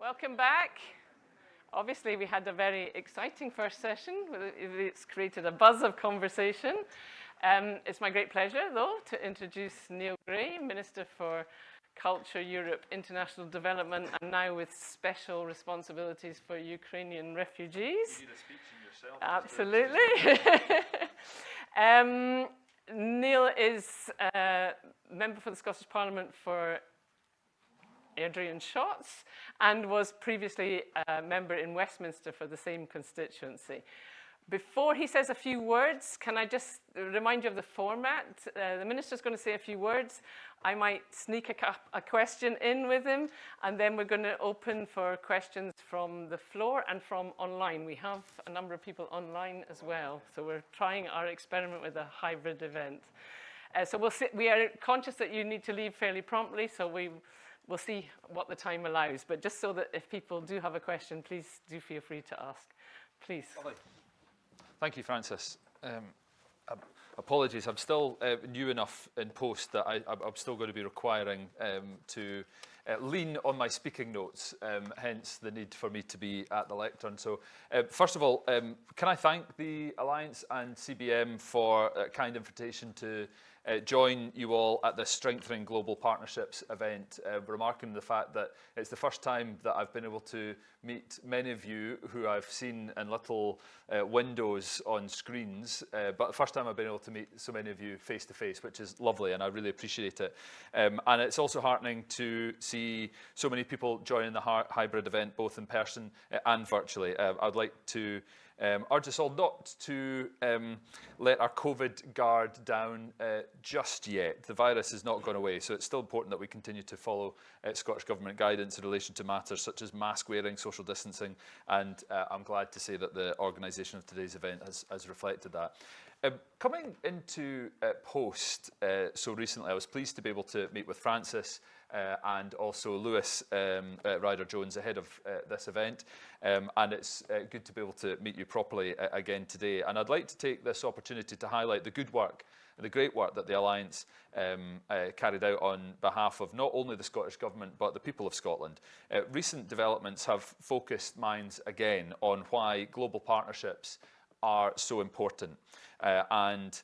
Welcome back. Obviously, we had a very exciting first session. It's created a buzz of conversation. It's my great pleasure, though, to introduce Neil Gray, Minister for Culture, Europe, International Development, and now with special responsibilities for Ukrainian refugees. You need a speech in yourself. Absolutely. Neil is a member for the Scottish Parliament for Airdrie and Shotts, and was previously a member in Westminster for the same constituency. Before he says a few words, can I just remind you of the format? The Minister's going to say a few words. I might sneak a question in with him, and then we're going to open for questions from the floor and from online. We have a number of people online as well, so we're trying our experiment with a hybrid event. So we are conscious that you need to leave fairly promptly, so we'll see what the time allows. But just so that if people do have a question, please do feel free to ask. Please. Thank you, Francis. Apologies, I'm still new enough in post that I'm still going to be requiring to lean on my speaking notes, hence the need for me to be at the lectern. So first of all, can I thank the Alliance and CBM for a kind invitation to join you all at this Strengthening Global Partnerships event, remarking the fact that it's the first time that I've been able to meet many of you who I've seen in little windows on screens, but the first time I've been able to meet so many of you face to face, which is lovely, and I really appreciate it. And it's also heartening to see so many people joining the hybrid event, both in person and virtually. I'd like to urge us all not to let our COVID guard down just yet. The virus has not gone away, so it's still important that we continue to follow Scottish Government guidance in relation to matters such as mask wearing, social distancing, and I'm glad to say that the organisation of today's event has reflected that. Coming into post so recently, I was pleased to be able to meet with Francis and also Lewis Ryder-Jones ahead of this event, and it's good to be able to meet you properly again today. And I'd like to take this opportunity to highlight the good work, the great work that the Alliance carried out on behalf of not only the Scottish Government but the people of Scotland. Recent developments have focused minds again on why global partnerships are so important and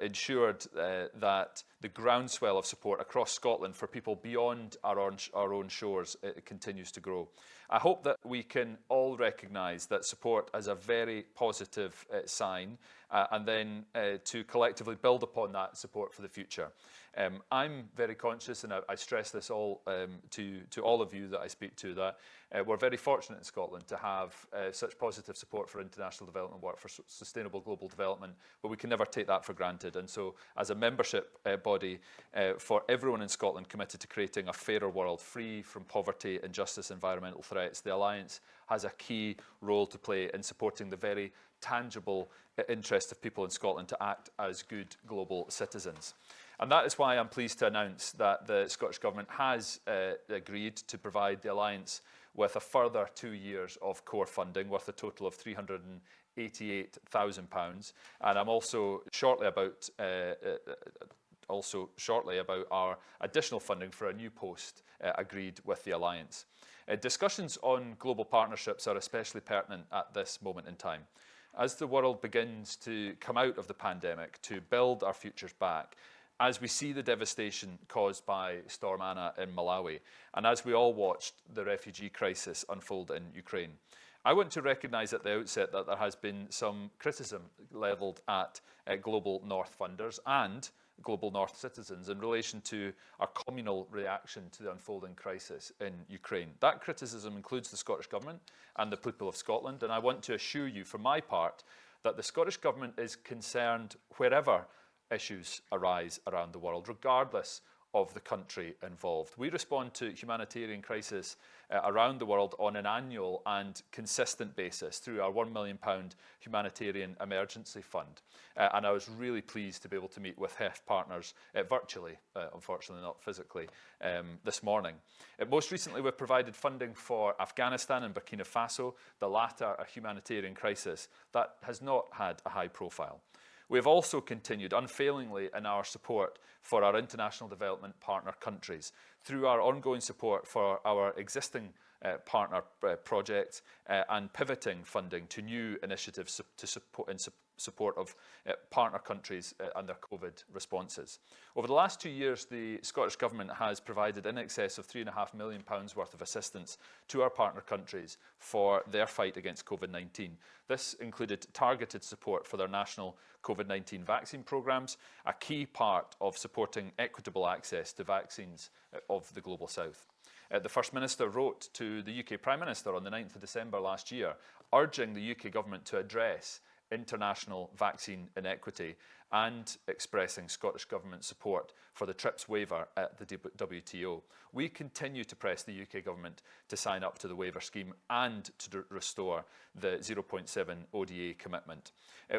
ensured that the groundswell of support across Scotland for people beyond our own shores continues to grow. I hope that we can all recognise that support as a very positive sign and then to collectively build upon that support for the future. I'm very conscious, and I stress this all to all of you that I speak to, that we're very fortunate in Scotland to have such positive support for international development work, for sustainable global development, but we can never take that for granted. And so as a membership body for everyone in Scotland committed to creating a fairer world free from poverty, injustice, environmental threats, the Alliance has a key role to play in supporting the very tangible interest of people in Scotland to act as good global citizens. And that is why I'm pleased to announce that the Scottish Government has agreed to provide the Alliance with a further 2 years of core funding worth a total of £388,000. And I'm also shortly about our additional funding for a new post agreed with the Alliance. Discussions on global partnerships are especially pertinent at this moment in time. As the world begins to come out of the pandemic, to build our futures back, as we see the devastation caused by Storm Anna in Malawi, and as we all watched the refugee crisis unfold in Ukraine, I want to recognise at the outset that there has been some criticism levelled at Global North funders and Global North citizens in relation to our communal reaction to the unfolding crisis in Ukraine. That criticism includes the Scottish Government and the people of Scotland, and I want to assure you, for my part, that the Scottish Government is concerned wherever issues arise around the world, regardless of the country involved. We respond to humanitarian crisis around the world on an annual and consistent basis through our £1 million humanitarian emergency fund. And I was really pleased to be able to meet with HEF partners virtually, unfortunately not physically, this morning. Most recently, we've provided funding for Afghanistan and Burkina Faso, the latter a humanitarian crisis that has not had a high profile. We have also continued unfailingly in our support for our international development partner countries through our ongoing support for our existing partner projects and pivoting funding to new initiatives to support, in support of partner countries and their COVID responses. Over the last 2 years, the Scottish Government has provided in excess of £3.5 million worth of assistance to our partner countries for their fight against COVID-19. This included targeted support for their national COVID-19 vaccine programmes, a key part of supporting equitable access to vaccines of the Global South. The First Minister wrote to the UK Prime Minister on the 9th of December last year, urging the UK Government to address international vaccine inequity and expressing Scottish Government support for the TRIPS waiver at the WTO. We continue to press the UK Government to sign up to the waiver scheme and to restore the 0.7 ODA commitment.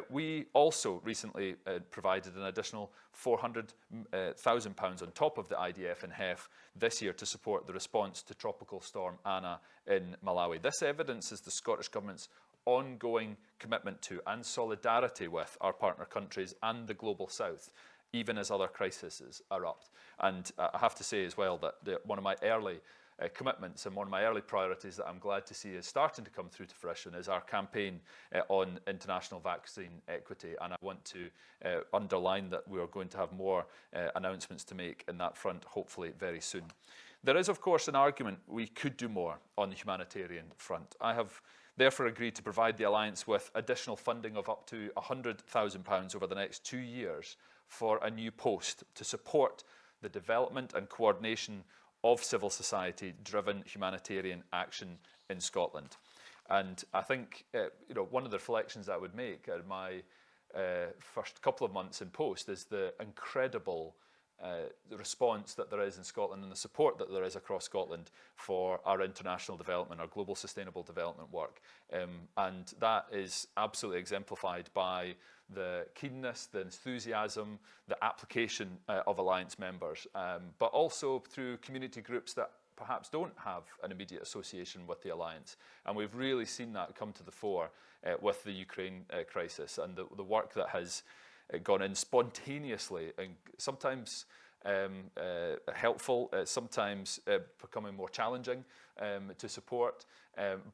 We also recently provided an additional £400,000 on top of the IDF and HEF this year to support the response to Tropical Storm Anna in Malawi. This evidences the Scottish Government's ongoing commitment to and solidarity with our partner countries and the Global South, even as other crises erupt. And I have to say as well that one of my early commitments and one of my early priorities that I'm glad to see is starting to come through to fruition is our campaign on international vaccine equity. And I want to underline that we are going to have more announcements to make in that front, hopefully very soon. There is, of course, an argument we could do more on the humanitarian front. I have therefore agreed to provide the Alliance with additional funding of up to £100,000 over the next 2 years for a new post to support the development and coordination of civil society-driven humanitarian action in Scotland. And I think one of the reflections I would make at my first couple of months in post is the incredible the response that there is in Scotland and the support that there is across Scotland for our international development, our global sustainable development work. And that is absolutely exemplified by the keenness, the enthusiasm, the application of Alliance members, but also through community groups that perhaps don't have an immediate association with the Alliance. And we've really seen that come to the fore with the Ukraine crisis and the work that has gone in spontaneously and sometimes helpful, sometimes becoming more challenging to support,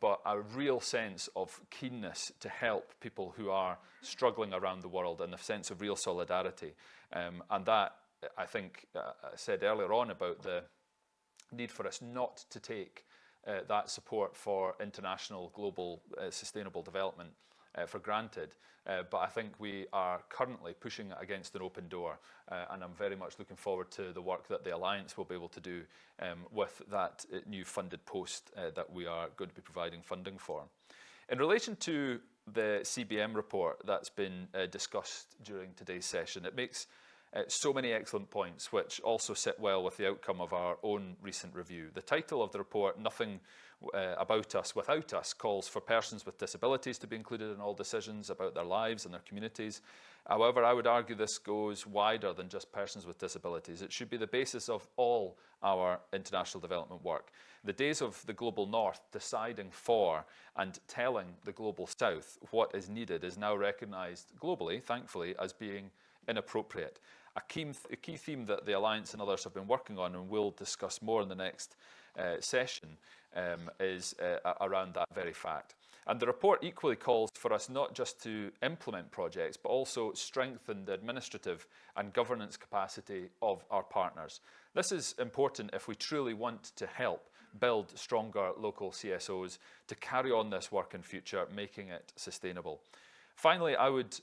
but a real sense of keenness to help people who are struggling around the world and a sense of real solidarity. And that, I think, I said earlier on about the need for us not to take that support for international, global, sustainable development for granted, but I think we are currently pushing it against an open door, and I'm very much looking forward to the work that the Alliance will be able to do with that new funded post that we are going to be providing funding for. In relation to the CBM report that's been discussed during today's session, it makes so many excellent points which also sit well with the outcome of our own recent review. The title of the report, Nothing About Us Without Us, calls for persons with disabilities to be included in all decisions about their lives and their communities. However, I would argue this goes wider than just persons with disabilities. It should be the basis of all our international development work. The days of the Global North deciding for and telling the Global South what is needed is now recognised globally, thankfully, as being inappropriate. A key theme that the Alliance and others have been working on, and we'll discuss more in the next session, is around that very fact. And the report equally calls for us not just to implement projects, but also strengthen the administrative and governance capacity of our partners. This is important if we truly want to help build stronger local CSOs to carry on this work in future, making it sustainable. Finally, I would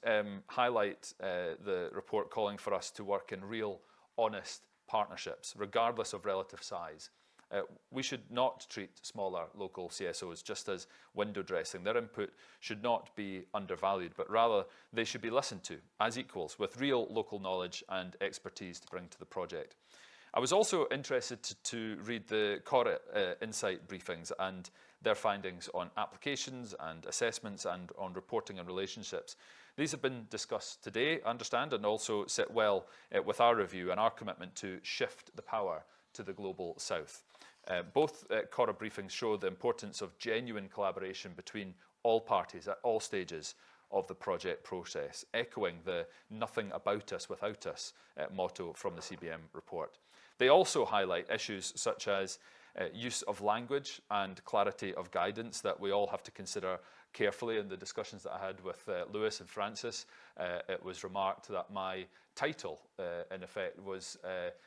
highlight the report calling for us to work in real, honest partnerships, regardless of relative size. We should not treat smaller local CSOs just as window dressing. Their input should not be undervalued, but rather they should be listened to as equals with real local knowledge and expertise to bring to the project. I was also interested to read the CORA insight briefings and their findings on applications and assessments and on reporting and relationships. These have been discussed today, I understand, and also sit well with our review and our commitment to shift the power to the Global South. Both CORA briefings show the importance of genuine collaboration between all parties at all stages of the project process, echoing the "nothing about us without us" motto from the CBM report. They also highlight issues such as use of language and clarity of guidance that we all have to consider carefully. In the discussions that I had with Lewis and Francis, it was remarked that my title, in effect, was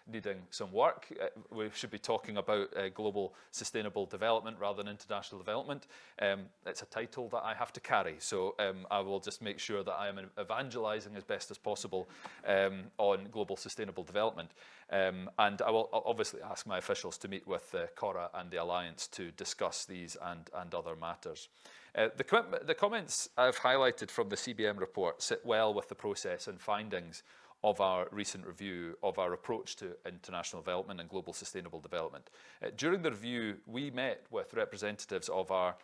needing some work. We should be talking about global sustainable development rather than international development. It's a title that I have to carry, so I will just make sure that I am evangelizing as best as possible on global sustainable development. And I will obviously ask my officials to meet with Cora and the Alliance to discuss these and other matters. The comments I've highlighted from the CBM report sit well with the process and findings of our recent review of our approach to international development and global sustainable development. During the review, we met with representatives of our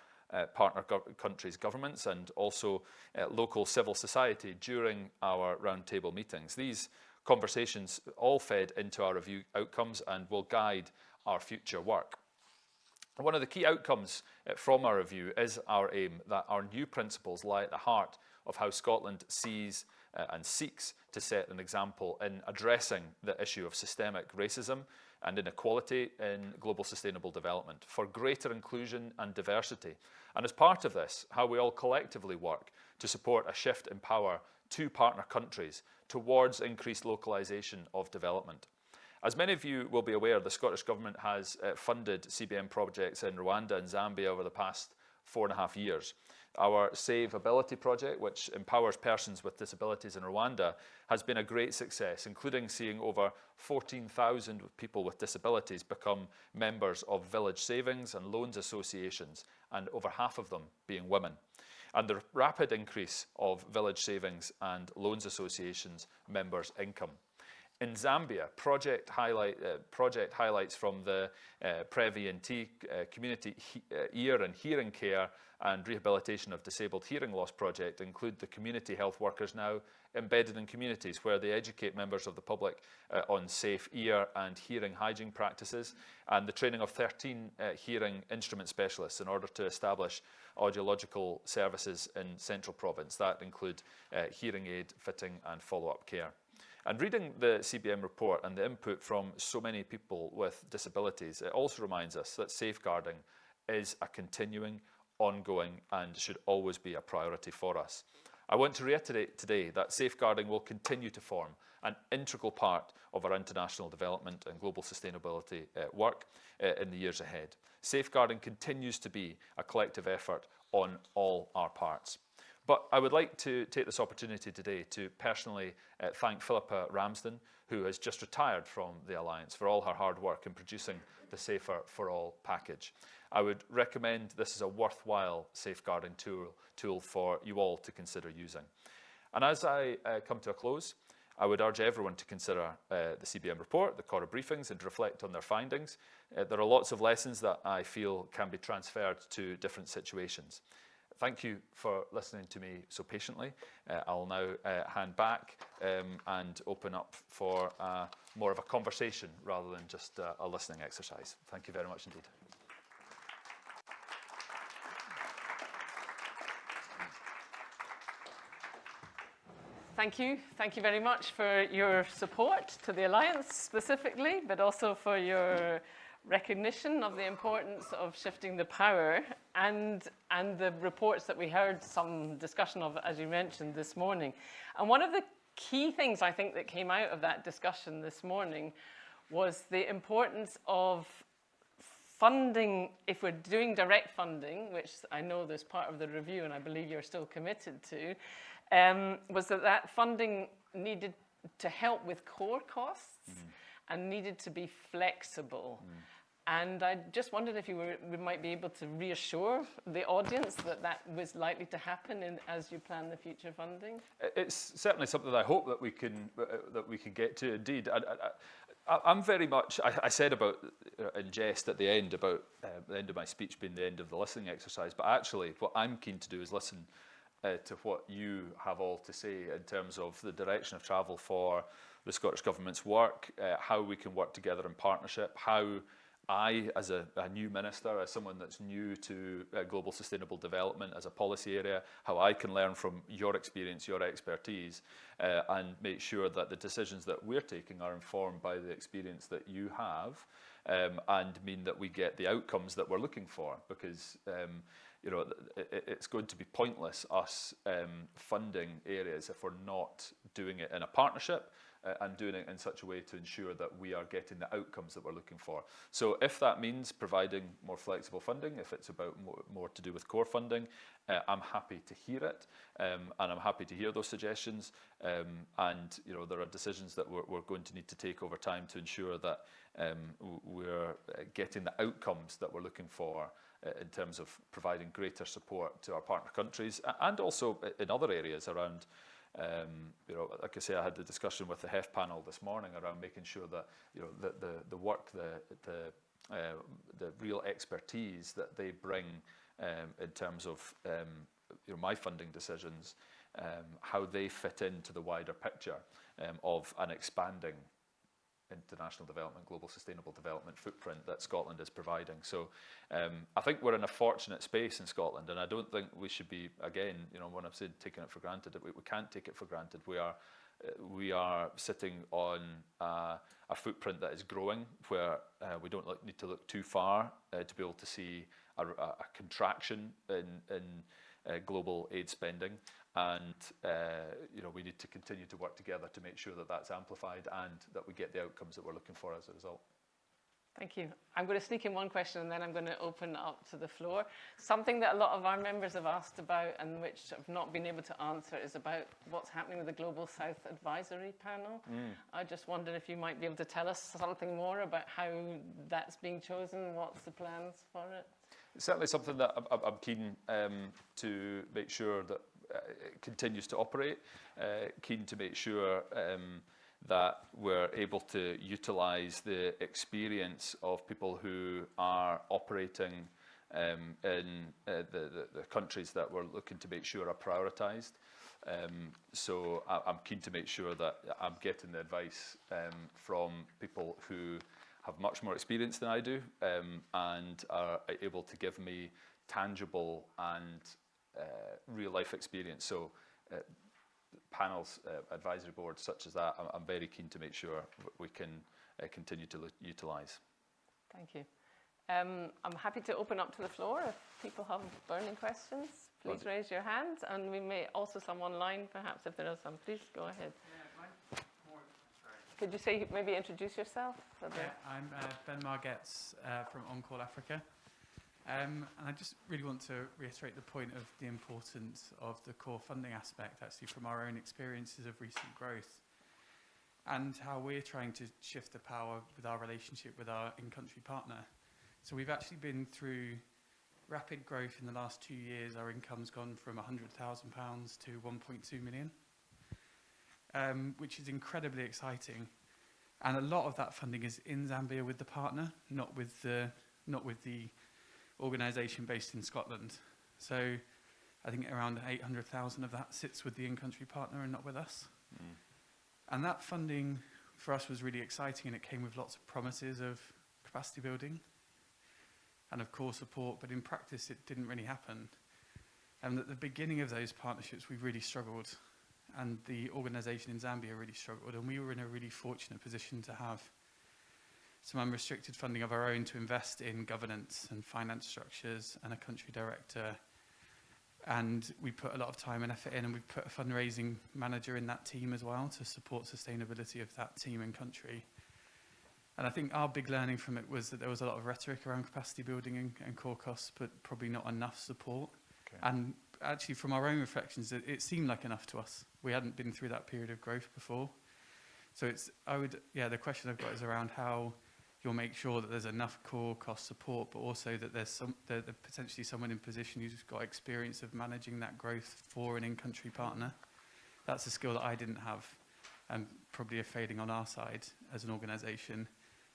partner countries' governments and also local civil society during our roundtable meetings. These conversations all fed into our review outcomes and will guide our future work. One of the key outcomes from our review is our aim that our new principles lie at the heart of how Scotland sees and seeks to set an example in addressing the issue of systemic racism and inequality in global sustainable development, for greater inclusion and diversity. And as part of this, how we all collectively work to support a shift in power to partner countries towards increased localisation of development. As many of you will be aware, the Scottish Government has funded CBM projects in Rwanda and Zambia over the past 4.5 years. Our Save Ability project, which empowers persons with disabilities in Rwanda, has been a great success, including seeing over 14,000 people with disabilities become members of village savings and loans associations, and over half of them being women. And the rapid increase of village savings and loans associations members' income. In Zambia, project highlights from the Previ&T Community Ear and Hearing Care and Rehabilitation of Disabled Hearing Loss project include the community health workers now embedded in communities where they educate members of the public on safe ear and hearing hygiene practices, and the training of 13 hearing instrument specialists in order to establish audiological services in Central Province. That include hearing aid fitting and follow-up care. And reading the CBM report and the input from so many people with disabilities, it also reminds us that safeguarding is a continuing, ongoing, and should always be a priority for us. I want to reiterate today that safeguarding will continue to form an integral part of our international development and global sustainability work in the years ahead. Safeguarding continues to be a collective effort on all our parts. But I would like to take this opportunity today to personally thank Philippa Ramsden, who has just retired from the Alliance, for all her hard work in producing the Safer for All package. I would recommend this as a worthwhile safeguarding tool for you all to consider using. And as I come to a close, I would urge everyone to consider the CBM report, the Cora briefings, and to reflect on their findings. There are lots of lessons that I feel can be transferred to different situations. Thank you for listening to me so patiently. I'll now hand back and open up for more of a conversation rather than just a listening exercise. Thank you very much indeed. Thank you. Thank you very much for your support to the Alliance specifically, but also for your recognition of the importance of shifting the power and the reports that we heard some discussion of, as you mentioned, this morning. And one of the key things I think that came out of that discussion this morning was the importance of funding, if we're doing direct funding, which I know there's part of the review and I believe you're still committed to, was that funding needed to help with core costs and needed to be flexible. And I just wondered if we might be able to reassure the audience that that was likely to happen as you plan the future funding. It's certainly something that I hope that we can get to. Indeed, I'm very much. I said about in jest at the end about the end of my speech being the end of the listening exercise, but actually, what I'm keen to do is listen to what you have all to say in terms of the direction of travel for the Scottish Government's work, how we can work together in partnership, how I, as a new minister, as someone that's new to global sustainable development as a policy area, how I can learn from your experience, your expertise, and make sure that the decisions that we're taking are informed by the experience that you have, and mean that we get the outcomes that we're looking for. Because you know, it's going to be pointless us funding areas if we're not doing it in a partnership, and doing it in such a way to ensure that we are getting the outcomes that we're looking for. So if that means providing more flexible funding, if it's about more to do with core funding, I'm happy to hear it, and I'm happy to hear those suggestions. And you know, there are decisions that we're going to need to take over time to ensure that we're getting the outcomes that we're looking for in terms of providing greater support to our partner countries, and also in other areas around. You know, like I say, I had the discussion with the HEF panel this morning around making sure that, you know, the work, the real expertise that they bring in terms of you know, my funding decisions, how they fit into the wider picture of an expanding international development, global sustainable development footprint that Scotland is providing. So I think we're in a fortunate space in Scotland, and I don't think we should be, again, you know, when I've said taking it for granted, we can't take it for granted. We are sitting on a footprint that is growing, where we don't need to look too far to be able to see a contraction in global aid spending. And you know, we need to continue to work together to make sure that that's amplified and that we get the outcomes that we're looking for as a result. Thank you. I'm going to sneak in one question and then I'm going to open up to the floor. Something that a lot of our members have asked about and which I've not been able to answer is about what's happening with the Global South Advisory Panel. I just wondered if you might be able to tell us something more about how that's being chosen, what's the plans for it? It's certainly something that I'm keen to make sure that it continues to operate, keen to make sure that we're able to utilise the experience of people who are operating in the countries that we're looking to make sure are prioritised. So I'm keen to make sure that I'm getting the advice from people who have much more experience than I do, and are able to give me tangible and real life experience. So panels, advisory boards such as that, I'm very keen to make sure we can continue to utilise. Thank you. I'm happy to open up to the floor if people have burning questions. Please raise your hand, and we may also some online, perhaps, if there are some. Please go ahead. Could you say, maybe introduce yourself? Yeah, I'm Ben Margetts from On Call Africa. And I just really want to reiterate the point of the importance of the core funding aspect, actually, from our own experiences of recent growth, and how we're trying to shift the power with our relationship with our in-country partner. So we've actually been through rapid growth in the last 2 years. Our income's gone from £100,000 to 1.2 million, which is incredibly exciting. And a lot of that funding is in Zambia with the partner, not with the organisation based in Scotland. So I think around 800,000 of that sits with the in-country partner and not with us. And that funding for us was really exciting, and it came with lots of promises of capacity building and of core support, but in practice it didn't really happen. And at the beginning of those partnerships we really struggled, and the organisation in Zambia really struggled, and we were in a really fortunate position to have some unrestricted funding of our own to invest in governance and finance structures and a country director. And we put a lot of time and effort in, and we put a fundraising manager in that team as well to support sustainability of that team and country. And I think our big learning from it was that there was a lot of rhetoric around capacity building and core costs, but probably not enough support. Okay. And actually from our own reflections, it seemed like enough to us. We hadn't been through that period of growth before. So the question I've got is around how you'll make sure that there's enough core cost support, but also that there's potentially someone in position who's got experience of managing that growth for an in-country partner. That's a skill that I didn't have, and probably a failing on our side as an organisation.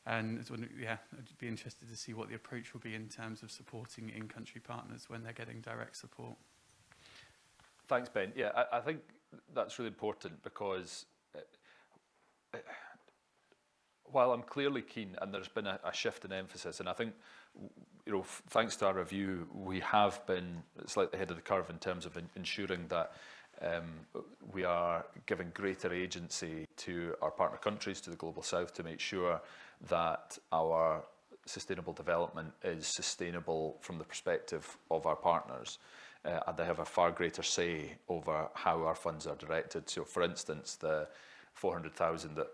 And I'd be interested to see what the approach will be in terms of supporting in-country partners when they're getting direct support. Thanks, Ben. Yeah, I think that's really important, because while I'm clearly keen, and there's been a shift in emphasis, and I think, thanks to our review, we have been slightly ahead of the curve in terms of ensuring that we are giving greater agency to our partner countries, to the Global South, to make sure that our sustainable development is sustainable from the perspective of our partners. And they have a far greater say over how our funds are directed. So, for instance, the 400,000 that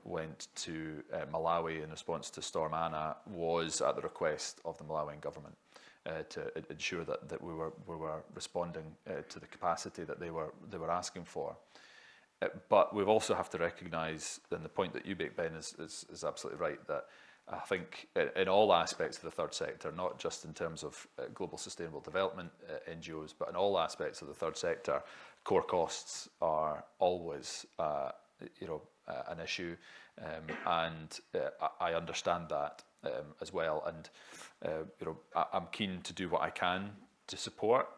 went to Malawi in response to Storm Anna was at the request of the Malawian government to ensure that we were responding to the capacity that they were asking for. But we also have to recognise, and the point that you make, Ben, is absolutely right, that I think in all aspects of the third sector, not just in terms of global sustainable development NGOs, but in all aspects of the third sector, core costs are always an issue, and I understand that as well. And I'm keen to do what I can to support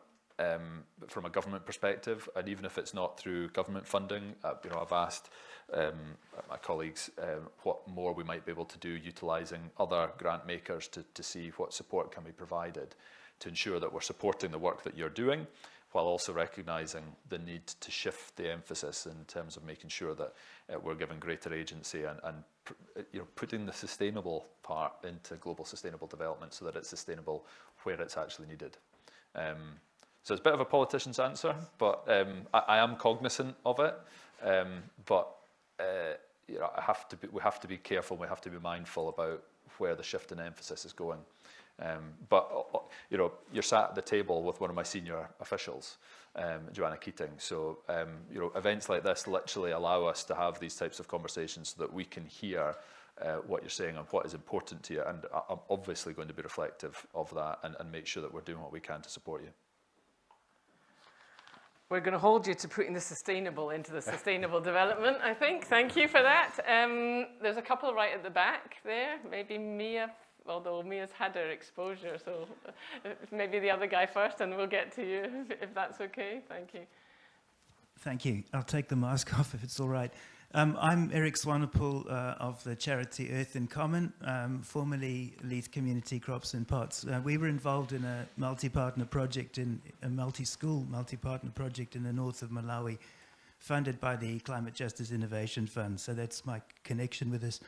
from a government perspective, and even if it's not through government funding, I've asked my colleagues what more we might be able to do utilising other grant makers to see what support can be provided to ensure that we're supporting the work that you're doing, while also recognising the need to shift the emphasis in terms of making sure that we're giving greater agency and putting the sustainable part into global sustainable development so that it's sustainable where it's actually needed. So it's a bit of a politician's answer, but I am cognizant of it. But we have to be careful. We have to be mindful about where the shift in emphasis is going. But you're sat at the table with one of my senior officials, Joanna Keating. So events like this literally allow us to have these types of conversations so that we can hear what you're saying and what is important to you. And I'm obviously going to be reflective of that and make sure that we're doing what we can to support you. We're going to hold you to putting the sustainable into the sustainable development, I think. Thank you for that. There's a couple right at the back there. Maybe Mia, although Mia's had her exposure, so maybe the other guy first, and we'll get to you, if that's okay. Thank you. Thank you. I'll take the mask off if it's all right. I'm Eric Swanepoel of the charity Earth in Common, formerly Leith Community Crops and Pots. We were involved in a multi-partner project, in a multi-school multi-partner project in the north of Malawi, funded by the Climate Justice Innovation Fund. So that's my connection with this.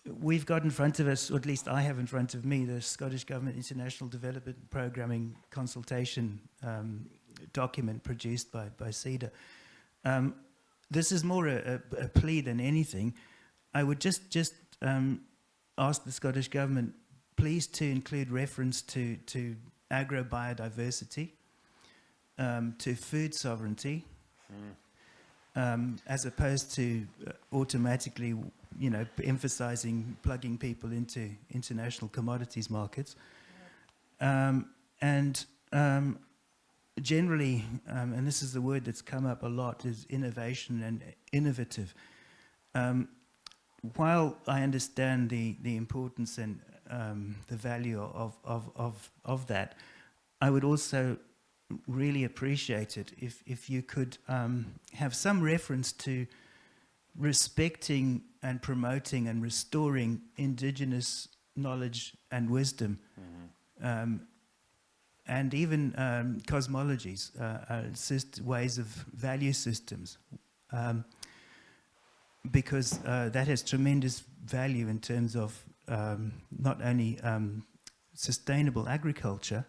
We've got in front of us, or at least I have in front of me, the Scottish Government International Development Programming Consultation document produced by CEDA. This is more a plea than anything. I would just ask the Scottish Government, please, to include reference to agro-biodiversity, to food sovereignty, as opposed to automatically, emphasizing plugging people into international commodities markets. Generally, and this is the word that's come up a lot, is innovation and innovative. While I understand the importance and the value of that, I would also really appreciate it if you could have some reference to respecting and promoting and restoring indigenous knowledge and wisdom. And even cosmologies, ways of value systems, because that has tremendous value in terms of not only sustainable agriculture,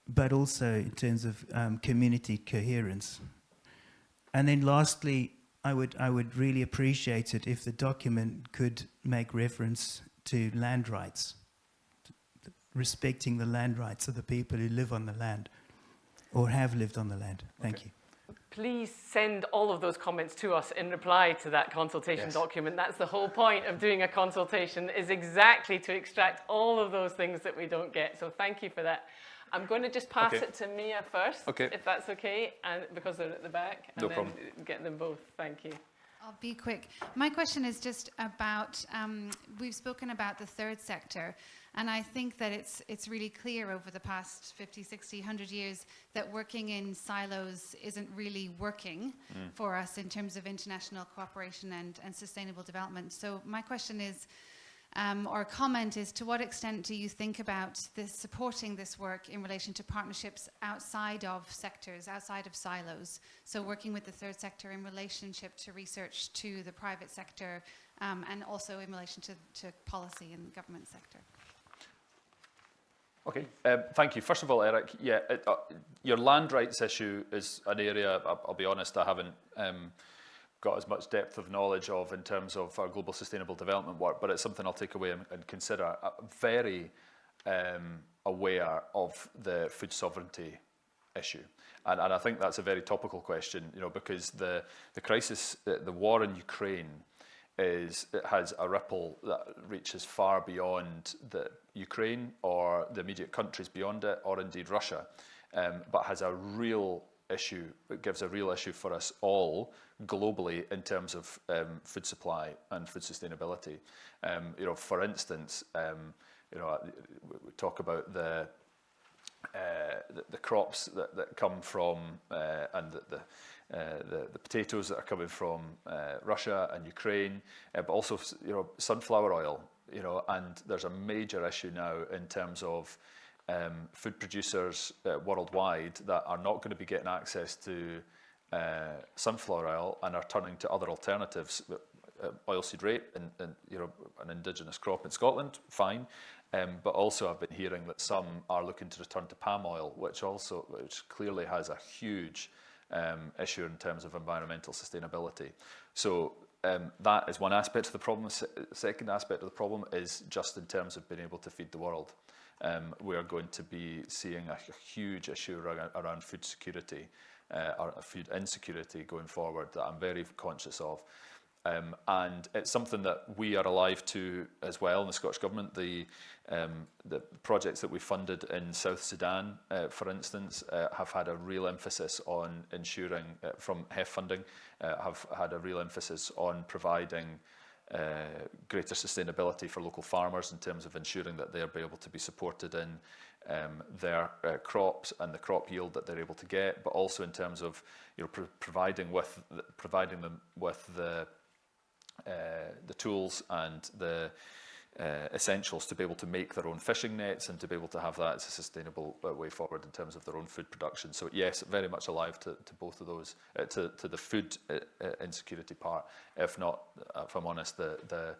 but also in terms of community coherence. And then lastly, I would really appreciate it if the document could make reference to land rights, respecting the land rights of the people who live on the land or have lived on the land. Thank you. Please send all of those comments to us in reply to that consultation document. That's the whole point of doing a consultation, is exactly to extract all of those things that we don't get. So thank you for that. I'm going to just pass it to Mia first, if that's okay, and because they're at the back, and then get them both. Thank you. I'll be quick. My question is just about, we've spoken about the third sector, And I think that it's really clear over the past 50, 60, 100 years that working in silos isn't really working for us in terms of international cooperation and sustainable development. So my question is, or comment is, to what extent do you think about supporting this work in relation to partnerships outside of sectors, outside of silos? So working with the third sector in relationship to research, to the private sector, and also in relation to policy in the government sector. Okay, thank you. First of all, Eric, yeah, your land rights issue is an area, I'll be honest, I haven't got as much depth of knowledge of in terms of our global sustainable development work, but it's something I'll take away and consider. Very aware of the food sovereignty issue. And I think that's a very topical question, you know, because the crisis, the war in Ukraine has a ripple that reaches far beyond the Ukraine or the immediate countries beyond it, or indeed Russia, but has a real issue. It gives a real issue for us all globally in terms of food supply and food sustainability. You know, for instance, you know, we talk about the crops that come from and the potatoes that are coming from Russia and Ukraine, but also, you know, sunflower oil. You know, and there's a major issue now in terms of food producers worldwide that are not going to be getting access to sunflower oil and are turning to other alternatives. Oilseed rape, and you know, an indigenous crop in Scotland, fine. But also I've been hearing that some are looking to return to palm oil, which clearly has a huge issue in terms of environmental sustainability. So that is one aspect of the problem. Second aspect of the problem is just in terms of being able to feed the world. We are going to be seeing a huge issue around food security or food insecurity going forward that I'm very conscious of. And it's something that we are alive to as well in the Scottish Government. The projects that we funded in South Sudan, for instance, have had a real emphasis on ensuring, from HEF funding, have had a real emphasis on providing greater sustainability for local farmers in terms of ensuring that they'll be able to be supported in their crops and the crop yield that they're able to get, but also in terms of, you know, providing them with the tools and the essentials to be able to make their own fishing nets and to be able to have that as a sustainable way forward in terms of their own food production. So yes, very much alive to both of those, to the food insecurity part, if not, if I'm honest, the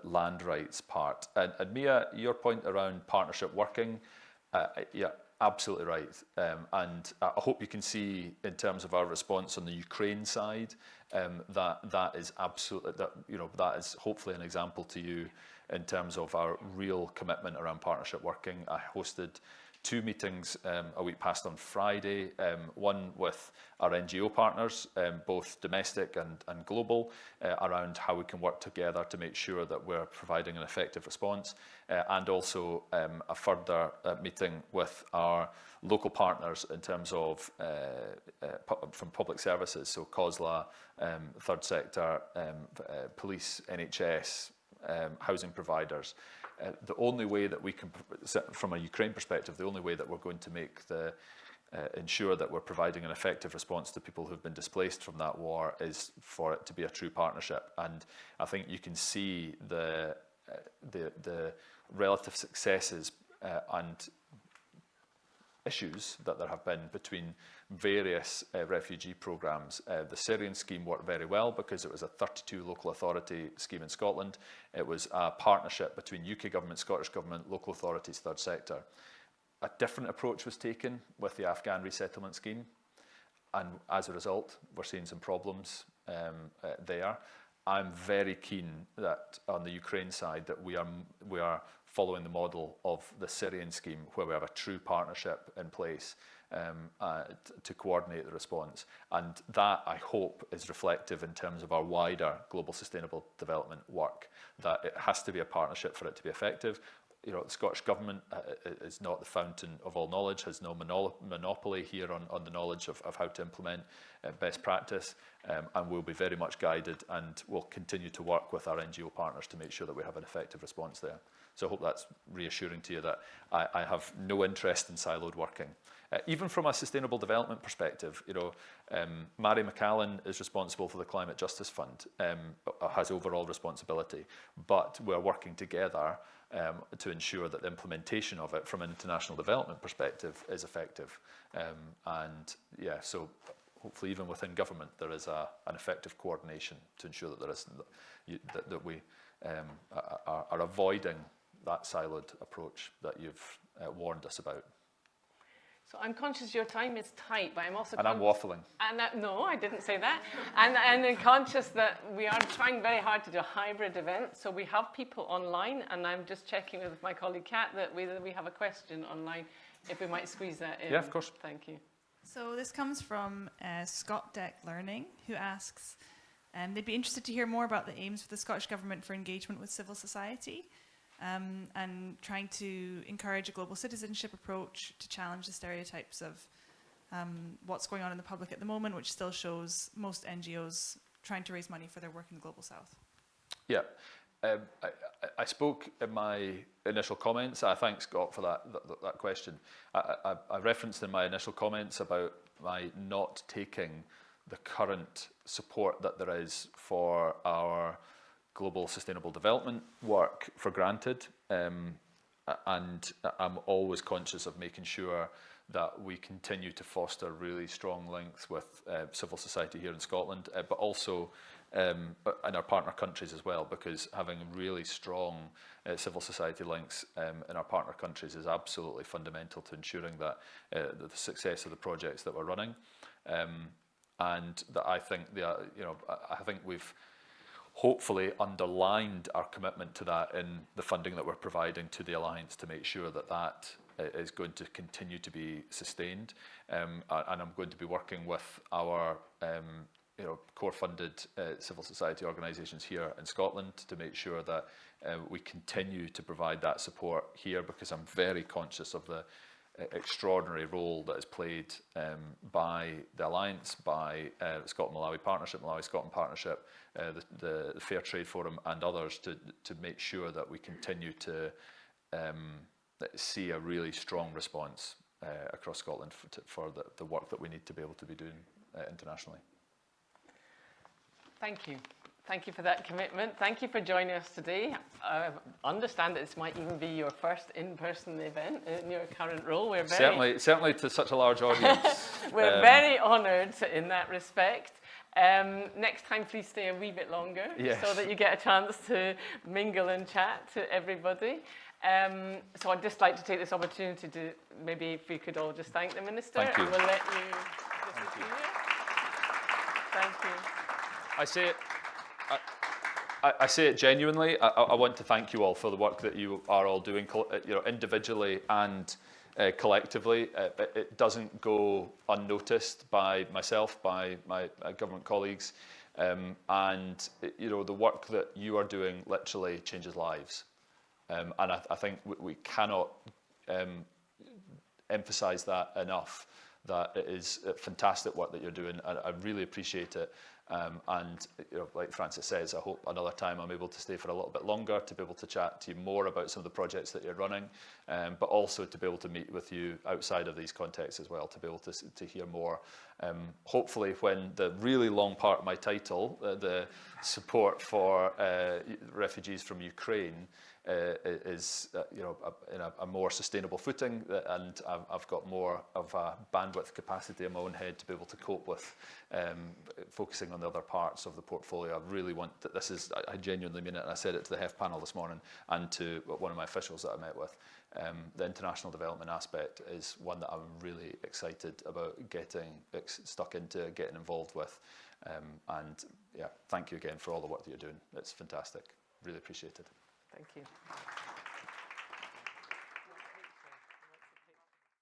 land rights part. And Mia, your point around partnership working, yeah, absolutely right. And I hope you can see in terms of our response on the Ukraine side, that is absolutely, you know, that is hopefully an example to you in terms of our real commitment around partnership working. I hosted 2 meetings a week past on Friday, one with our NGO partners, both domestic and global, around how we can work together to make sure that we're providing an effective response, and also a further meeting with our local partners in terms of from public services, so COSLA, third sector, police, NHS, housing providers. The only way that we can, from a Ukraine perspective, the only way that we're going to make ensure that we're providing an effective response to people who've been displaced from that war is for it to be a true partnership. And I think you can see the relative successes and issues that there have been between various refugee programmes. The Syrian scheme worked very well because it was a 32 local authority scheme in Scotland. It was a partnership between UK government, Scottish government, local authorities, third sector. A different approach was taken with the Afghan resettlement scheme, and as a result we're seeing some problems there. I'm very keen that on the Ukraine side that we are following the model of the Syrian scheme, where we have a true partnership in place to coordinate the response. And that, I hope, is reflective in terms of our wider global sustainable development work, that it has to be a partnership for it to be effective. You know, the Scottish Government is not the fountain of all knowledge, has no monopoly here on the knowledge of how to implement best practice, and we'll be very much guided, and we'll continue to work with our NGO partners to make sure that we have an effective response there. So I hope that's reassuring to you that I have no interest in siloed working. Even from a sustainable development perspective, you know, Mary McAllen is responsible for the Climate Justice Fund, has overall responsibility, but we're working together to ensure that the implementation of it from an international development perspective is effective. And yeah, so hopefully even within government there is an effective coordination to ensure that there is that we are avoiding that siloed approach that you've warned us about. So I'm conscious your time is tight, but I'm also I'm waffling. And no, I didn't say that. And I'm conscious that we are trying very hard to do a hybrid event. So we have people online, and I'm just checking with my colleague Kat that whether we have a question online, if we might squeeze that in. Yeah, of course. Thank you. So this comes from Scott Deck Learning, who asks, they'd be interested to hear more about the aims of the Scottish Government for engagement with civil society. And trying to encourage a global citizenship approach to challenge the stereotypes of what's going on in the public at the moment, which still shows most NGOs trying to raise money for their work in the Global South. Yeah, I spoke in my initial comments. I thank Scott for that question. I referenced in my initial comments about my not taking the current support that there is for our global sustainable development work for granted, and I'm always conscious of making sure that we continue to foster really strong links with civil society here in Scotland, but also in our partner countries as well, because having really strong civil society links in our partner countries is absolutely fundamental to ensuring that the success of the projects that we're running, and that I think I think we've hopefully underlined our commitment to that in the funding that we're providing to the Alliance to make sure that that is going to continue to be sustained. And I'm going to be working with our core funded civil society organisations here in Scotland to make sure that we continue to provide that support here, because I'm very conscious of the extraordinary role that is played by the Alliance, by Scotland-Malawi Partnership, Malawi-Scotland Partnership, the Fair Trade Forum and others to make sure that we continue to see a really strong response across Scotland for the work that we need to be able to be doing internationally. Thank you. Thank you for that commitment. Thank you for joining us today. I understand that this might even be your first in-person event in your current role. We're very certainly to such a large audience. We're very honoured in that respect. Next time, please stay a wee bit longer, yes, so that you get a chance to mingle and chat to everybody. So I'd just like to take this opportunity to maybe if we could all just thank the Minister. Thank you. And we'll let you discontinue. Thank you. I say it genuinely. I want to thank you all for the work that you are all doing, individually and collectively. It doesn't go unnoticed by myself, by my government colleagues, and the work that you are doing literally changes lives. And I think we cannot emphasise that enough. That it is fantastic work that you're doing. I really appreciate it. And like Francis says, I hope another time I'm able to stay for a little bit longer to be able to chat to you more about some of the projects that you're running, but also to be able to meet with you outside of these contexts as well, to be able to hear more. Hopefully when the really long part of my title, the support for refugees from Ukraine, is in a more sustainable footing, and I've got more of a bandwidth capacity in my own head to be able to cope with focusing on the other parts of the portfolio. I really want that. This is, I genuinely mean it, and I said it to the HEF panel this morning and to one of my officials that I met with. The international development aspect is one that I'm really excited about getting stuck into, getting involved with, and yeah, thank you again for all the work that you're doing. It's fantastic. Really appreciate it. Thank you.